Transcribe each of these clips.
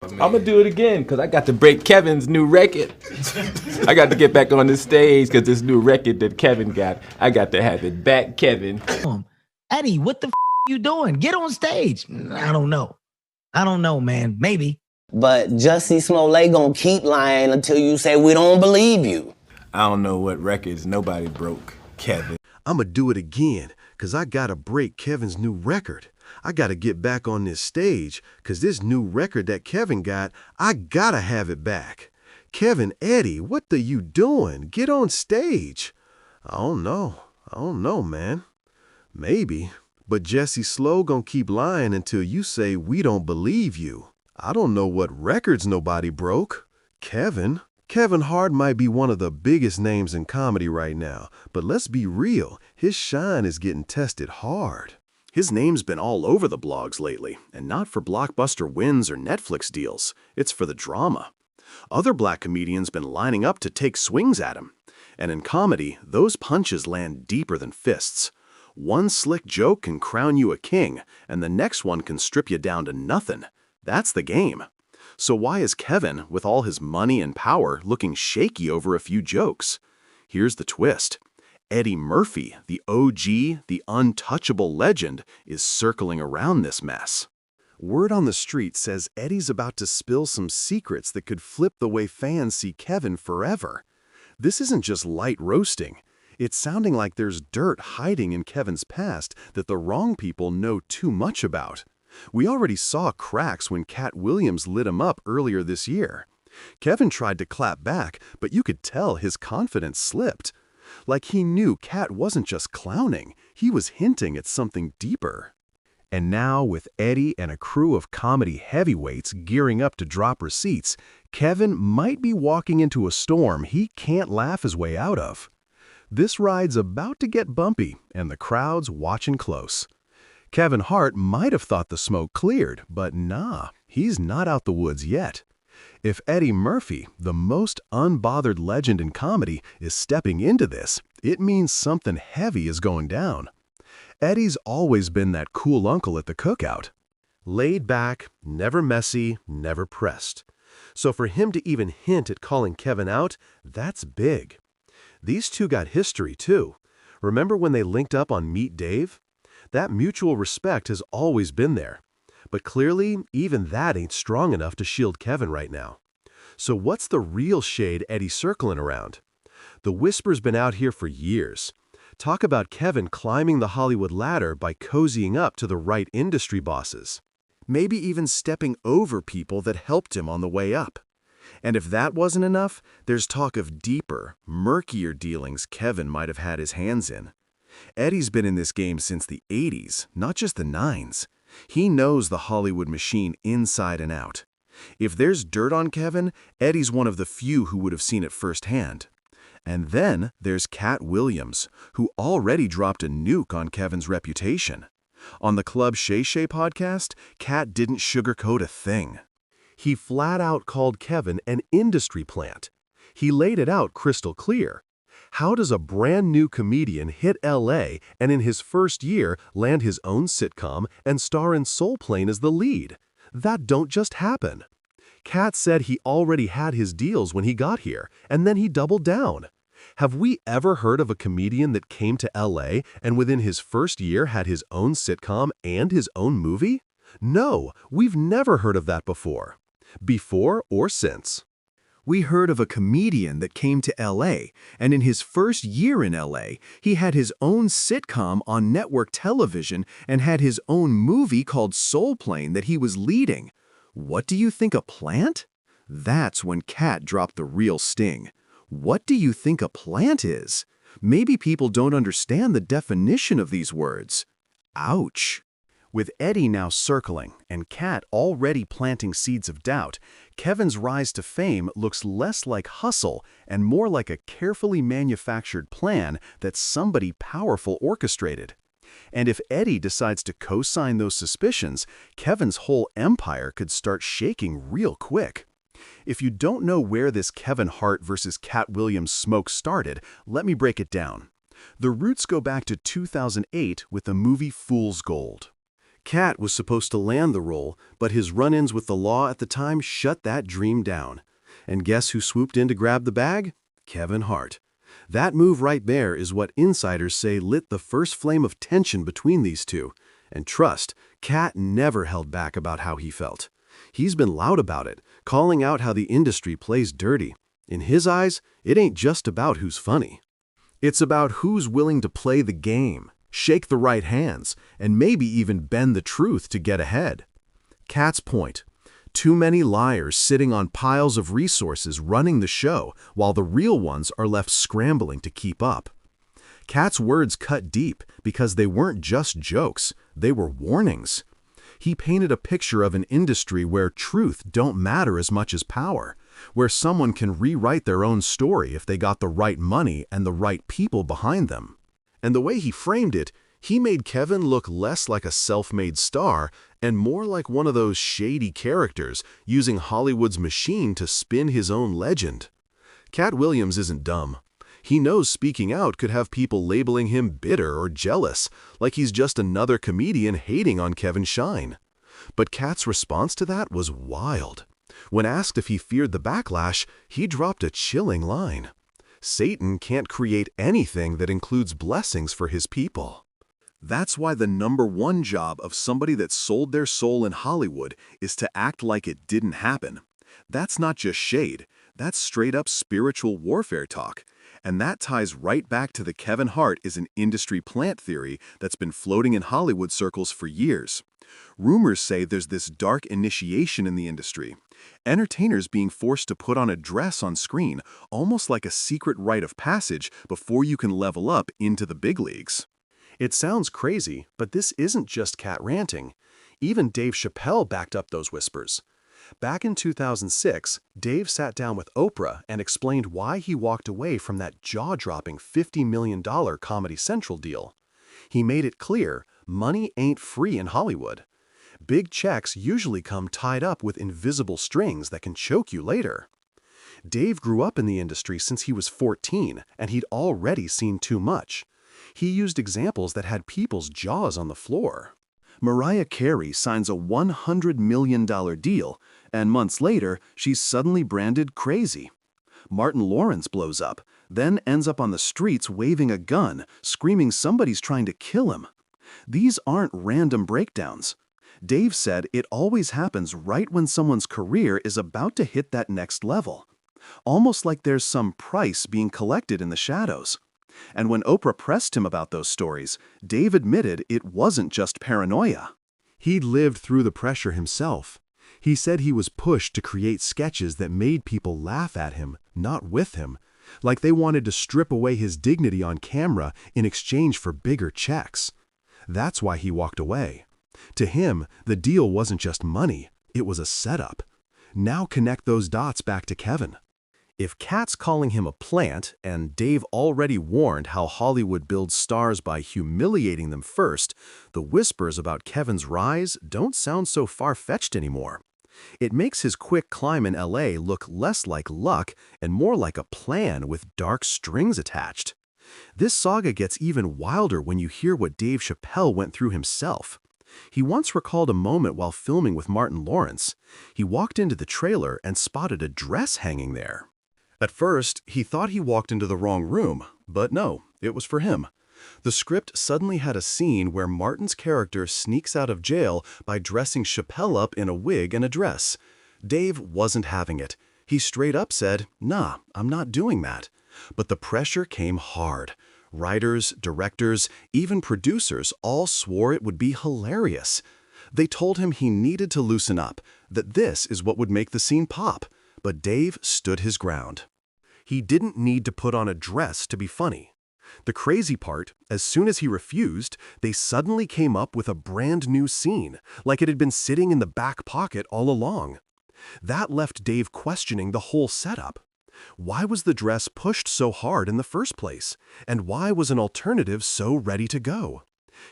I'm gonna do it again because I got to break Kevin's new record. I got to get back on the stage because this new record that Kevin got, I got to have it back, Kevin. Eddie, what the you doing? Get on stage. I don't know. I don't know, man. Maybe. But Jussie Smollett gonna keep lying until you say we don't believe you. I don't know what records nobody broke, Kevin. I'ma do it again, cause I gotta break Kevin's new record. I gotta get back on this stage, cause this new record that Kevin got, I gotta have it back. Kevin, Eddie, what the you doing? Get on stage. I don't know, man. Maybe. But Jesse Slow gonna keep lying until you say we don't believe you. I don't know what records nobody broke. Kevin Hart might be one of the biggest names in comedy right now, but let's be real, his shine is getting tested hard. His name's been all over the blogs lately, and not for blockbuster wins or Netflix deals. It's for the drama. Other black comedians been lining up to take swings at him. And in comedy, those punches land deeper than fists. One slick joke can crown you a king, and the next one can strip you down to nothing. That's the game. So why is Kevin, with all his money and power, looking shaky over a few jokes? Here's the twist. Eddie Murphy, the OG, the untouchable legend, is circling around this mess. Word on the street says Eddie's about to spill some secrets that could flip the way fans see Kevin forever. This isn't just light roasting. It's sounding like there's dirt hiding in Kevin's past that the wrong people know too much about. We already saw cracks when Katt Williams lit him up earlier this year. Kevin tried to clap back, but you could tell his confidence slipped. Like he knew Katt wasn't just clowning, he was hinting at something deeper. And now, with Eddie and a crew of comedy heavyweights gearing up to drop receipts, Kevin might be walking into a storm he can't laugh his way out of. This ride's about to get bumpy, and the crowd's watching close. Kevin Hart might have thought the smoke cleared, but nah, he's not out the woods yet. If Eddie Murphy, the most unbothered legend in comedy, is stepping into this, it means something heavy is going down. Eddie's always been that cool uncle at the cookout. Laid back, never messy, never pressed. So for him to even hint at calling Kevin out, that's big. These two got history too. Remember when they linked up on Meet Dave? That mutual respect has always been there. But clearly, even that ain't strong enough to shield Kevin right now. So what's the real shade Eddie's circling around? The whisper's been out here for years. Talk about Kevin climbing the Hollywood ladder by cozying up to the right industry bosses. Maybe even stepping over people that helped him on the way up. And if that wasn't enough, there's talk of deeper, murkier dealings Kevin might have had his hands in. Eddie's been in this game since the 80s, not just the 90s. He knows the Hollywood machine inside and out. If there's dirt on Kevin, Eddie's one of the few who would have seen it firsthand. And then there's Katt Williams, who already dropped a nuke on Kevin's reputation. On the Club Shay Shay podcast, Katt didn't sugarcoat a thing. He flat out called Kevin an industry plant. He laid it out crystal clear. How does a brand new comedian hit LA and in his first year land his own sitcom and star in Soul Plane as the lead? That don't just happen. Katt said he already had his deals when he got here, and then he doubled down. Have we ever heard of a comedian that came to LA and within his first year had his own sitcom and his own movie? No, we've never heard of that before. Before or since. We heard of a comedian that came to LA, and in his first year in LA, he had his own sitcom on network television and had his own movie called Soul Plane that he was leading. What do you think, a plant? That's when Katt dropped the real sting. What do you think a plant is? Maybe people don't understand the definition of these words. Ouch. With Eddie now circling and Katt already planting seeds of doubt, Kevin's rise to fame looks less like hustle and more like a carefully manufactured plan that somebody powerful orchestrated. And if Eddie decides to co-sign those suspicions, Kevin's whole empire could start shaking real quick. If you don't know where this Kevin Hart versus Katt Williams smoke started, let me break it down. The roots go back to 2008 with the movie Fool's Gold. Katt was supposed to land the role, but his run-ins with the law at the time shut that dream down. And guess who swooped in to grab the bag? Kevin Hart. That move right there is what insiders say lit the first flame of tension between these two. And trust, Katt never held back about how he felt. He's been loud about it, calling out how the industry plays dirty. In his eyes, it ain't just about who's funny. It's about who's willing to play the game, shake the right hands, and maybe even bend the truth to get ahead. Katt's point: too many liars sitting on piles of resources running the show while the real ones are left scrambling to keep up. Katt's words cut deep because they weren't just jokes, they were warnings. He painted a picture of an industry where truth don't matter as much as power, where someone can rewrite their own story if they got the right money and the right people behind them. And the way he framed it, he made Kevin look less like a self-made star and more like one of those shady characters using Hollywood's machine to spin his own legend. Katt Williams isn't dumb. He knows speaking out could have people labeling him bitter or jealous, like he's just another comedian hating on Kevin's shine. But Katt's response to that was wild. When asked if he feared the backlash, he dropped a chilling line. Satan can't create anything that includes blessings for his people. That's why the #1 job of somebody that sold their soul in Hollywood is to act like it didn't happen. That's not just shade, that's straight-up spiritual warfare talk. And that ties right back to the Kevin Hart is an industry plant theory that's been floating in Hollywood circles for years. Rumors say there's this dark initiation in the industry. Entertainers being forced to put on a dress on screen, almost like a secret rite of passage before you can level up into the big leagues. It sounds crazy, but this isn't just Katt ranting. Even Dave Chappelle backed up those whispers. Back in 2006, Dave sat down with Oprah and explained why he walked away from that jaw-dropping $50 million Comedy Central deal. He made it clear, money ain't free in Hollywood. Big checks usually come tied up with invisible strings that can choke you later. Dave grew up in the industry since he was 14, and he'd already seen too much. He used examples that had people's jaws on the floor. Mariah Carey signs a $100 million deal, and months later, she's suddenly branded crazy. Martin Lawrence blows up, then ends up on the streets waving a gun, screaming somebody's trying to kill him. These aren't random breakdowns. Dave said it always happens right when someone's career is about to hit that next level. Almost like there's some price being collected in the shadows. And when Oprah pressed him about those stories, Dave admitted it wasn't just paranoia. He'd lived through the pressure himself. He said he was pushed to create sketches that made people laugh at him, not with him, like they wanted to strip away his dignity on camera in exchange for bigger checks. That's why he walked away. To him, the deal wasn't just money, it was a setup. Now connect those dots back to Kevin. If Katt's calling him a plant, and Dave already warned how Hollywood builds stars by humiliating them first, the whispers about Kevin's rise don't sound so far-fetched anymore. It makes his quick climb in LA look less like luck and more like a plan with dark strings attached. This saga gets even wilder when you hear what Dave Chappelle went through himself. He once recalled a moment while filming with Martin Lawrence. He walked into the trailer and spotted a dress hanging there. At first, he thought he walked into the wrong room, but no, it was for him. The script suddenly had a scene where Martin's character sneaks out of jail by dressing Chappelle up in a wig and a dress. Dave wasn't having it. He straight up said, "Nah, I'm not doing that." But the pressure came hard. Writers, directors, even producers all swore it would be hilarious. They told him he needed to loosen up, that this is what would make the scene pop. But Dave stood his ground. He didn't need to put on a dress to be funny. The crazy part, as soon as he refused, they suddenly came up with a brand new scene, like it had been sitting in the back pocket all along. That left Dave questioning the whole setup. Why was the dress pushed so hard in the first place? And why was an alternative so ready to go?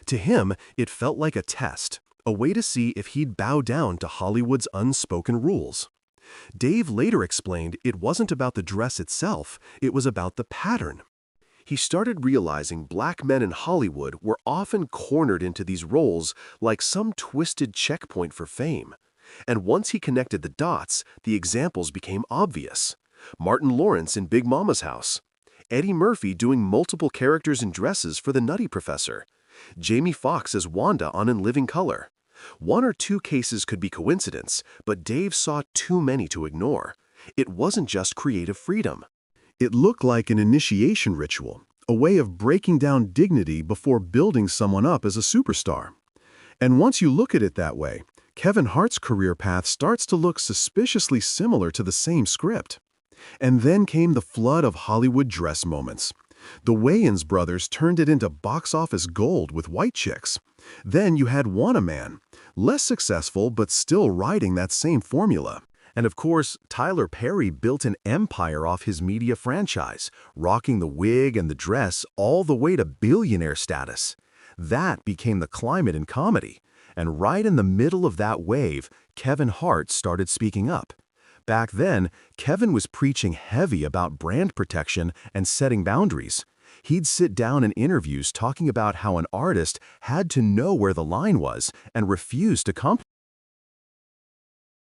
To him, it felt like a test, a way to see if he'd bow down to Hollywood's unspoken rules. Dave later explained it wasn't about the dress itself, it was about the pattern. He started realizing black men in Hollywood were often cornered into these roles like some twisted checkpoint for fame. And once he connected the dots, the examples became obvious. Martin Lawrence in Big Mama's House, Eddie Murphy doing multiple characters in dresses for The Nutty Professor, Jamie Foxx as Wanda on In Living Color. One or two cases could be coincidence, but Dave saw too many to ignore. It wasn't just creative freedom. It looked like an initiation ritual, a way of breaking down dignity before building someone up as a superstar. And once you look at it that way, Kevin Hart's career path starts to look suspiciously similar to the same script. And then came the flood of Hollywood dress moments. The Wayans brothers turned it into box office gold with White Chicks. Then you had Wanna Man, less successful but still riding that same formula. And of course, Tyler Perry built an empire off his media franchise, rocking the wig and the dress all the way to billionaire status. That became the climate in comedy. And right in the middle of that wave, Kevin Hart started speaking up. Back then, Kevin was preaching heavy about brand protection and setting boundaries. He'd sit down in interviews talking about how an artist had to know where the line was and refuse to compromise.